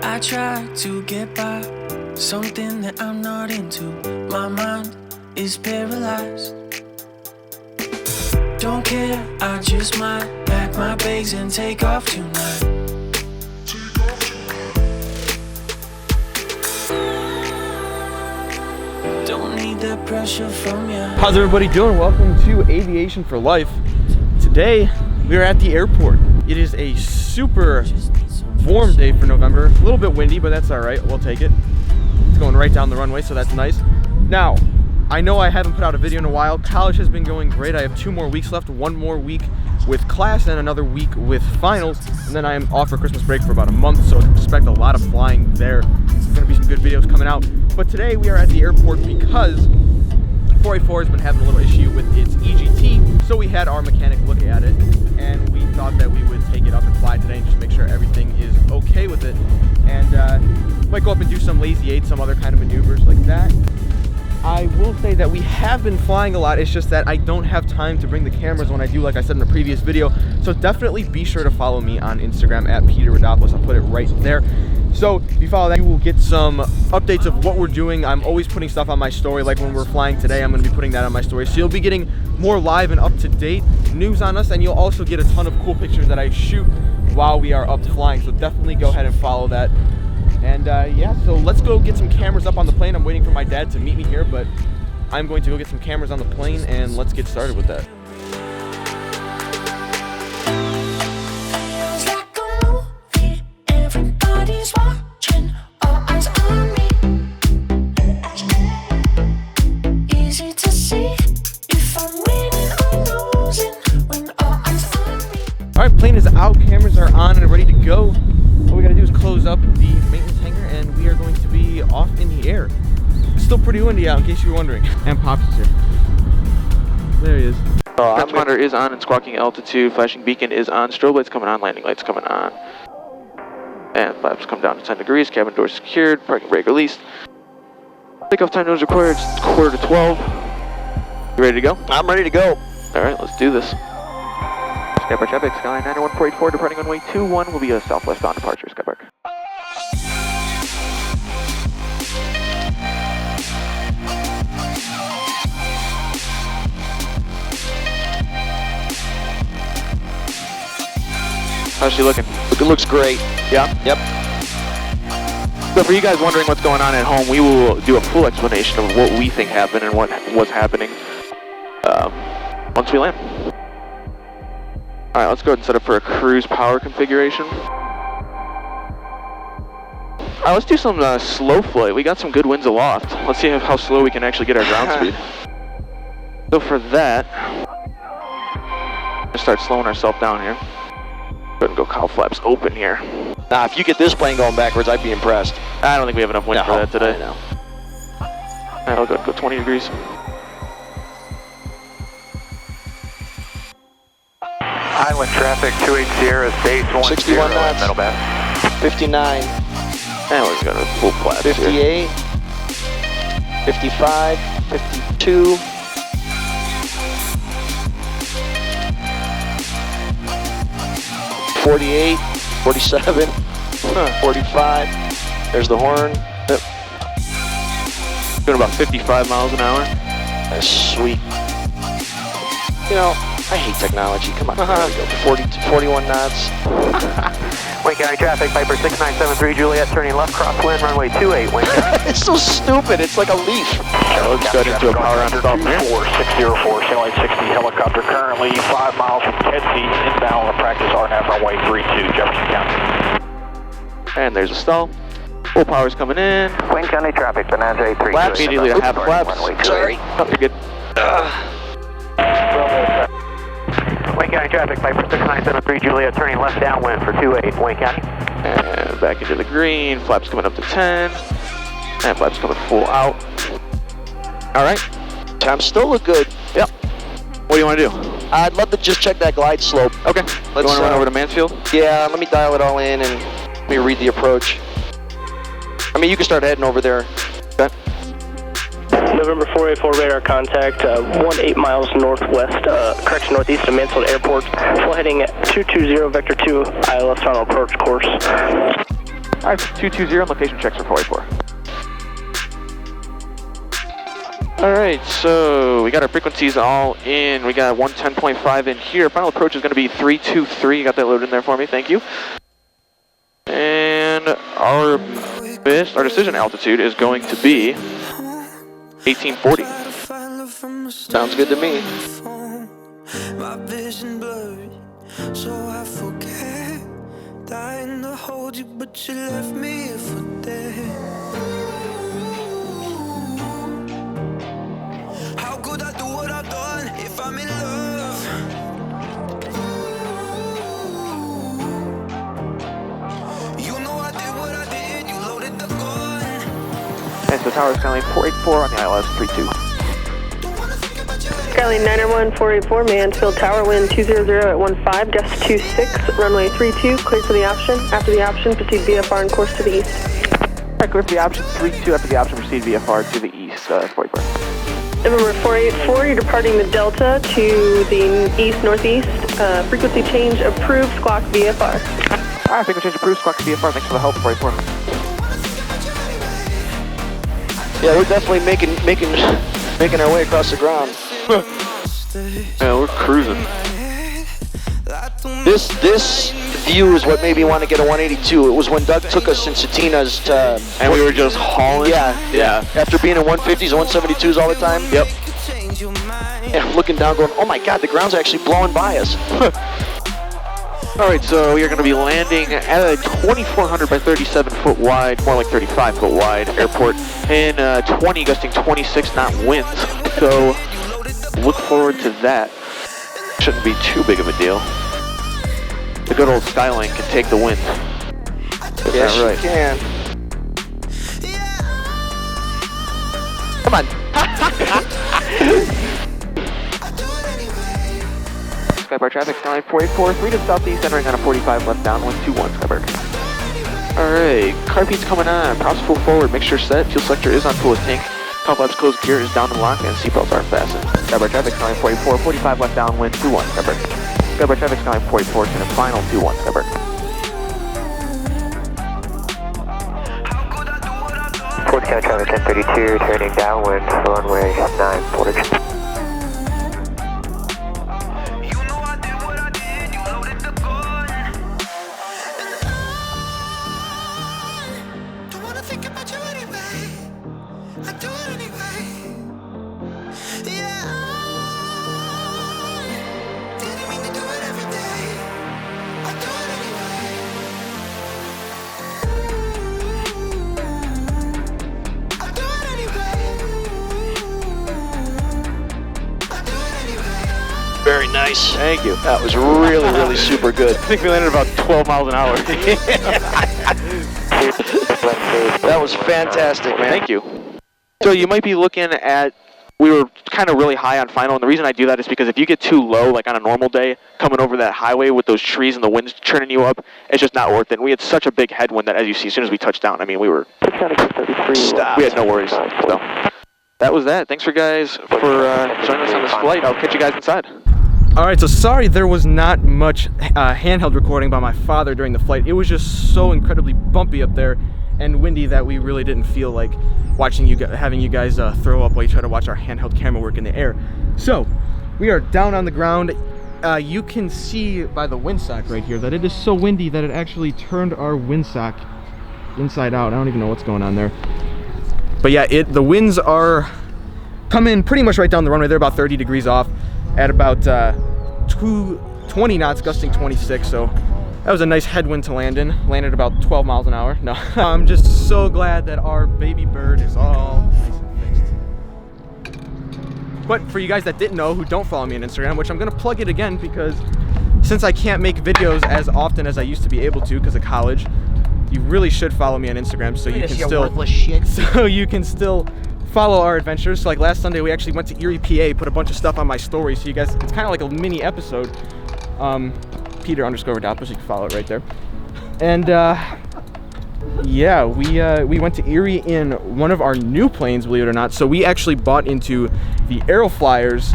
I try to get by, something that I'm not into. My mind is paralyzed. Don't care, I just might pack my bags and take off tonight. Don't need the pressure from you. How's everybody doing? Welcome to Aviation for Life. Today we are at the airport. It is a super warm day for November. A little bit windy, but that's all right. We'll take it. It's going right down the runway, so that's nice. Now, I know I haven't put out a video in a while. College has been going great. I have 2 more weeks left, 1 more week with class and another week with finals, and then I am off for Christmas break for about a month, so expect a lot of flying there. There's gonna be some good videos coming out. But today we are at the airport because 484 has been having a little issue with its EGT, so we had our mechanic look at it, and we thought that we would take it up and fly today and just make sure everything is okay with it. And might go up and do some lazy 8, some other kind of maneuvers like that. I will say that we have been flying a lot. It's just that I don't have time to bring the cameras when I do, like I said in the previous video. So definitely be sure to follow me on Instagram at Peter Rodopoulos. I'll put it right there. So if you follow that, you will get some updates of what we're doing. I'm always putting stuff on my story. Like when we're flying today, I'm going to be putting that on my story. So you'll be getting more live and up-to-date news on us, and you'll also get a ton of cool pictures that I shoot while we are up flying. So definitely go ahead and follow that. And yeah, so let's go get some cameras up on the plane. I'm waiting for my dad to meet me here, but I'm going to go get some cameras on the plane, and let's get started with that. All right, plane is out, cameras are on and ready to go. What we gotta do is close up the maintenance hangar, and we are going to be off in the air. It's still pretty windy out, in case you were wondering. And Pops is here. There he is. Flash monitor is on and squawking altitude. Flashing beacon is on. Strobe lights coming on. Landing lights coming on. And flaps come down to 10 degrees. Cabin door secured. Parking brake released. Takeoff time is required. It's 11:45. You ready to go? I'm ready to go. All right, let's do this. Skypark traffic, Skyline 91484, departing runway 21 will be a southwestbound departure, Skypark. How's she looking? It looks great. Yeah? Yep. So for you guys wondering what's going on at home, we will do a full explanation of what we think happened and what was happening once we land. Alright, let's go ahead and set up for a cruise power configuration. Alright, let's do some slow flight. We got some good winds aloft. Let's see how slow we can actually get our ground speed. So for that, let's start slowing ourselves down here. Go ahead and go cowl flaps open here. Now, if you get this plane going backwards, I'd be impressed. I don't think we have enough wind for that today. I know. Alright, I'll go ahead and go 20 degrees. Highland traffic, 28 Sierra, base 10, 61 knots. middle bend. 59. And we're going to full flaps 58. 55. 52. 48. 47. 45. There's the horn. Yep. Doing about 55 miles an hour. That's sweet. You know, I hate technology. Come on. There we go. 41 knots. Wayne County traffic, Piper 6973, Juliet, turning left, crosswind, runway 28, Wayne County. It's so stupid. It's like a leaf. Let's go into a power on stop here. 4604, Satellite 60, helicopter currently 5 miles from Kedzie, inbound on practice RNAV, runway 32, Jefferson County. And there's a stall. Full power's coming in. Wayne County traffic, Bonanza 83. Flaps immediately to half flaps. Sorry. Oh, you're good. Wayne County traffic, Piper 6973, Juliet, turning left downwind for 28, Wayne County. And back into the green. Flaps coming up to 10. And flaps coming full out. All right. Time still look good. Yep. What do you want to do? I'd love to just check that glide slope. Okay. You want to run over to Mansfield? Yeah, let me dial it all in and let me read the approach. I mean, you can start heading over there. Okay. November 484 radar contact, 18 miles northwest, northeast of Mansfield Airport. Full heading at 220 vector 2 ILS final approach course. All right, 220 and location checks for 484. All right, so we got our frequencies all in. We got 110.5 in here. Final approach is going to be 323. You got that loaded in there for me. Thank you. And our decision altitude is going to be 1840. Sounds good to me. My vision blurred, so I forget. Dying to hold you, but you left me here for dead. How could I do what I've done if I'm in love? You know I did what I did, you loaded the gun. And so Tower Skyline 484 on the ILS 32. Skyline 901 484, Mansfield Tower, wind 200 at 15, gust 26, runway 32, cleared for the option. After the option, proceed VFR and course to the east. Alright, clear for the option 32. After the option, proceed VFR to the east, 44. November 484, you're departing the Delta to the east-northeast. Frequency change approved, squawk VFR. Alright, frequency change approved, squawk VFR. Thanks for the help, 44. Yeah, we're definitely making our way across the ground. Yeah, we're cruising. This view is what made me want to get a 182. It was when Doug took us in Satinas to... And we were just hauling? Yeah. After being in 150s and 172s all the time? Yep. And looking down going, oh my god, the ground's actually blowing by us. Alright, so we are going to be landing at a 2,400 by 37 foot wide, more like 35 foot wide airport, in 20 gusting 26 knot winds. So look forward to that. Shouldn't be too big of a deal. The good old Skyline can take the wind. Yes, right. you can. Come on. Skybar traffic, Skyline 484, 3 to the southeast, entering on a 45 left downwind, 21 Skybar. Alright, carpeet's coming on, props full forward, make sure set, fuel selector is on fullest tank, top flaps closed, gear is down and locked, and seatbelts are fastened. Skybar traffic, Skyline 44, 45 left downwind, 21 Skybar. Skybar traffic, Skyline 44, to the final 21 Skybar. Fort County traffic 1032, turning downwind, runway 940. Very nice. Thank you. That was really super good. I think we landed about 12 miles an hour. That was fantastic, man. Thank you. So you might be looking at, we were kind of really high on final, and the reason I do that is because if you get too low, like on a normal day, coming over that highway with those trees and the winds churning you up, it's just not worth it. And we had such a big headwind that, as you see, as soon as we touched down, I mean, we were... Stop. We had no worries. So that was that. Thanks for guys for joining us on this flight. I'll catch you guys inside. Alright, so sorry there was not much handheld recording by my father during the flight. It was just so incredibly bumpy up there and windy that we really didn't feel like having you guys throw up while you try to watch our handheld camera work in the air. So, we are down on the ground. You can see by the windsock right here that it is so windy that it actually turned our windsock inside out. I don't even know what's going on there. But yeah, the winds are coming pretty much right down the runway. They're about 30 degrees off at about 20 knots, gusting 26. So that was a nice headwind to land in. Landed about 12 miles an hour. No, I'm just so glad that our baby bird is all nice and fixed. But for you guys that didn't know, who don't follow me on Instagram, which I'm gonna plug it again because since I can't make videos as often as I used to be able to because of college, you really should follow me on Instagram so you can still follow our adventures. So like last Sunday we actually went to Erie, PA, put a bunch of stuff on my story so you guys, it's kind of like a mini episode. Peter_Rodopoulos, you can follow it right there. And yeah, we went to Erie in one of our new planes, believe it or not. So we actually bought into the Aeroflyers.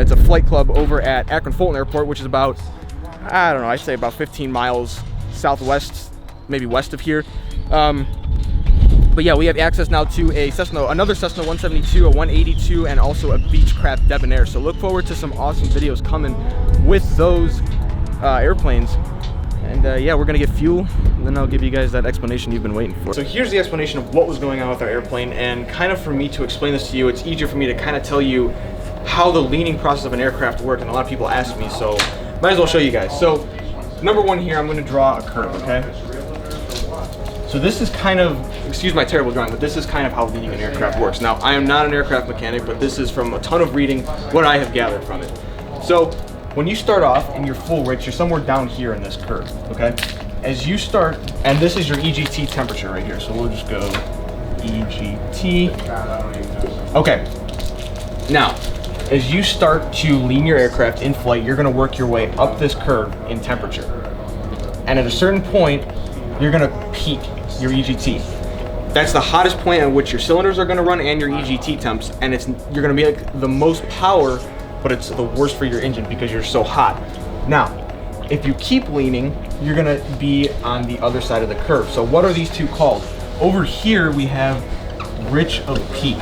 It's a flight club over at Akron Fulton Airport, which is about, I don't know, I'd say about 15 miles southwest, maybe west of here. But yeah, we have access now to a Cessna, another Cessna 172, a 182, and also a Beechcraft Debonair. So look forward to some awesome videos coming with those airplanes. And yeah, we're gonna get fuel, and then I'll give you guys that explanation you've been waiting for. So here's the explanation of what was going on with our airplane, and kind of for me to explain this to you, it's easier for me to kind of tell you how the leaning process of an aircraft works, and a lot of people ask me, so might as well show you guys. So number one here, I'm gonna draw a curve, okay? So this is kind of, excuse my terrible drawing, but this is kind of how leaning an aircraft works. Now, I am not an aircraft mechanic, but this is from a ton of reading what I have gathered from it. So when you start off and you're full rich, you're somewhere down here in this curve, okay? As you start, and this is your EGT temperature right here, so we'll just go EGT. Okay, now, as you start to lean your aircraft in flight, you're gonna work your way up this curve in temperature. And at a certain point, you're gonna peak your EGT. That's the hottest point at which your cylinders are gonna run and your EGT temps, and you're gonna be like the most power, but it's the worst for your engine because you're so hot. Now, if you keep leaning, you're gonna be on the other side of the curve. So what are these two called? Over here, we have rich of peak.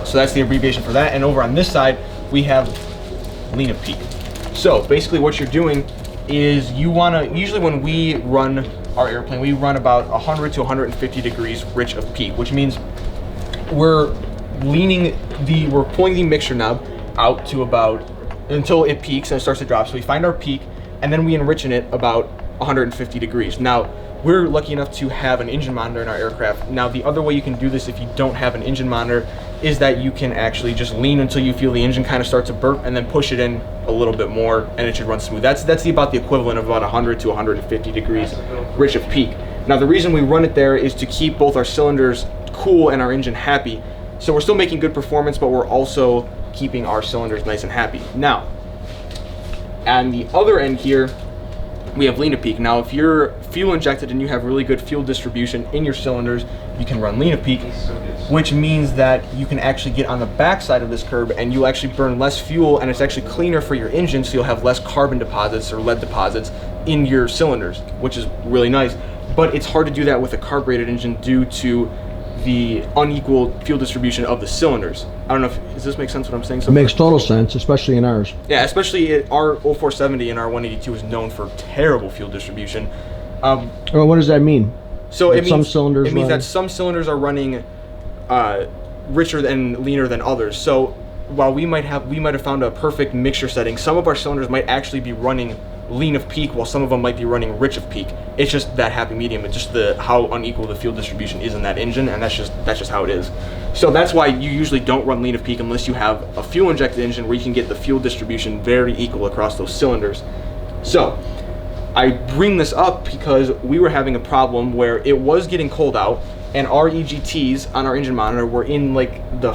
So that's the abbreviation for that. And over on this side, we have lean of peak. So basically what you're doing is you wanna, usually when we run our airplane, we run about 100 to 150 degrees rich of peak, which means we're pulling the mixture knob out to about, until it peaks and it starts to drop. So we find our peak and then we enrich in it about 150 degrees. Now, we're lucky enough to have an engine monitor in our aircraft. Now, the other way you can do this if you don't have an engine monitor is that you can actually just lean until you feel the engine kind of start to burp and then push it in a little bit more and it should run smooth. That's about the equivalent of about 100 to 150 degrees rich of peak. Now, the reason we run it there is to keep both our cylinders cool and our engine happy. So we're still making good performance, but we're also keeping our cylinders nice and happy. Now, on the other end here, we have lean of peak. Now, if you're fuel injected and you have really good fuel distribution in your cylinders, you can run lean of peak, which means that you can actually get on the back side of this curve and you'll actually burn less fuel, and it's actually cleaner for your engine, so you'll have less carbon deposits or lead deposits in your cylinders, which is really nice. But it's hard to do that with a carbureted engine due to the unequal fuel distribution of the cylinders. I don't know if, does this make sense what I'm saying? It makes total sense, especially in ours. Yeah, especially our 0470 and our 182 is known for terrible fuel distribution. Well, what does that mean? So it means that some cylinders are running richer and leaner than others. So while we might have found a perfect mixture setting, some of our cylinders might actually be running lean of peak while some of them might be running rich of peak. It's just that happy medium. It's just how unequal the fuel distribution is in that engine, and that's just how it is. So that's why you usually don't run lean of peak unless you have a fuel injected engine where you can get the fuel distribution very equal across those cylinders. So I bring this up because we were having a problem where it was getting cold out and our EGTs on our engine monitor were in like the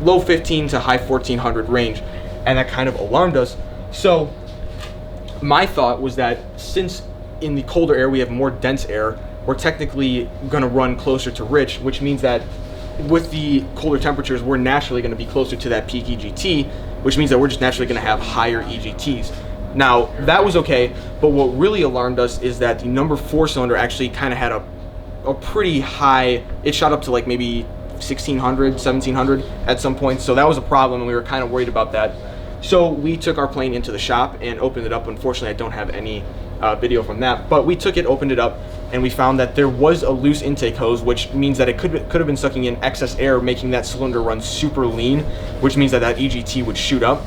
low 15 to high 1400 range, and that kind of alarmed us. So my thought was that since in the colder air we have more dense air, we're technically going to run closer to rich, which means that with the colder temperatures we're naturally going to be closer to that peak EGT, which means that we're just naturally going to have higher EGTs. Now, that was okay, but what really alarmed us is that the number 4 cylinder actually kind of had a pretty high, it shot up to like maybe 1600, 1700 at some point, so that was a problem and we were kind of worried about that. So we took our plane into the shop and opened it up. Unfortunately, I don't have any video from that, but we took it, opened it up, and we found that there was a loose intake hose, which means that it could have been sucking in excess air, making that cylinder run super lean, which means that EGT would shoot up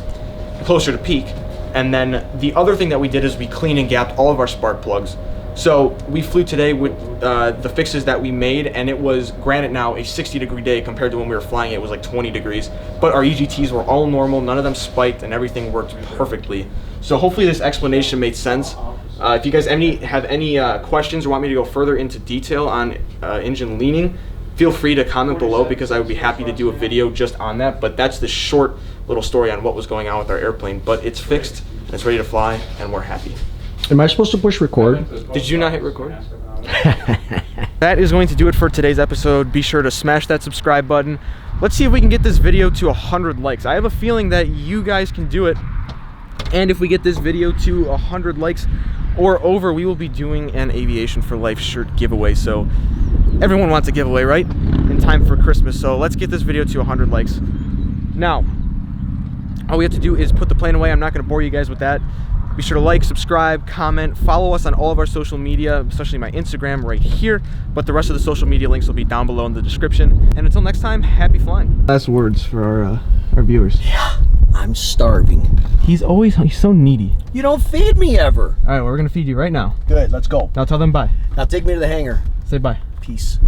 closer to peak. And then the other thing that we did is we cleaned and gapped all of our spark plugs. So we flew today with the fixes that we made, and it was, granted now, a 60-degree day compared to when we were flying it was like 20 degrees, but our EGTs were all normal, none of them spiked, and everything worked perfectly. So hopefully this explanation made sense. If you guys have any questions or want me to go further into detail on engine leaning, feel free to comment below because I would be happy to do a video just on that. But that's the short little story on what was going on with our airplane. But it's fixed, and it's ready to fly, and we're happy. Am I supposed to push record? Did you not hit record? That is going to do it for today's episode. Be sure to smash that subscribe button. Let's see if we can get this video to 100 likes. I have a feeling that you guys can do it. And if we get this video to 100 likes, or over, we will be doing an Aviation for Life shirt giveaway. So everyone wants a giveaway, right? In time for Christmas. So let's get this video to 100 likes. Now, all we have to do is put the plane away. I'm not going to bore you guys with that. Be sure to like, subscribe, comment, follow us on all of our social media, especially my Instagram right here. But the rest of the social media links will be down below in the description. And until next time, happy flying. Last words for our viewers. Yeah, I'm starving. He's so needy. You don't feed me ever. All right, well, we're going to feed you right now. Good, let's go. Now tell them bye. Now take me to the hangar. Say bye. Peace.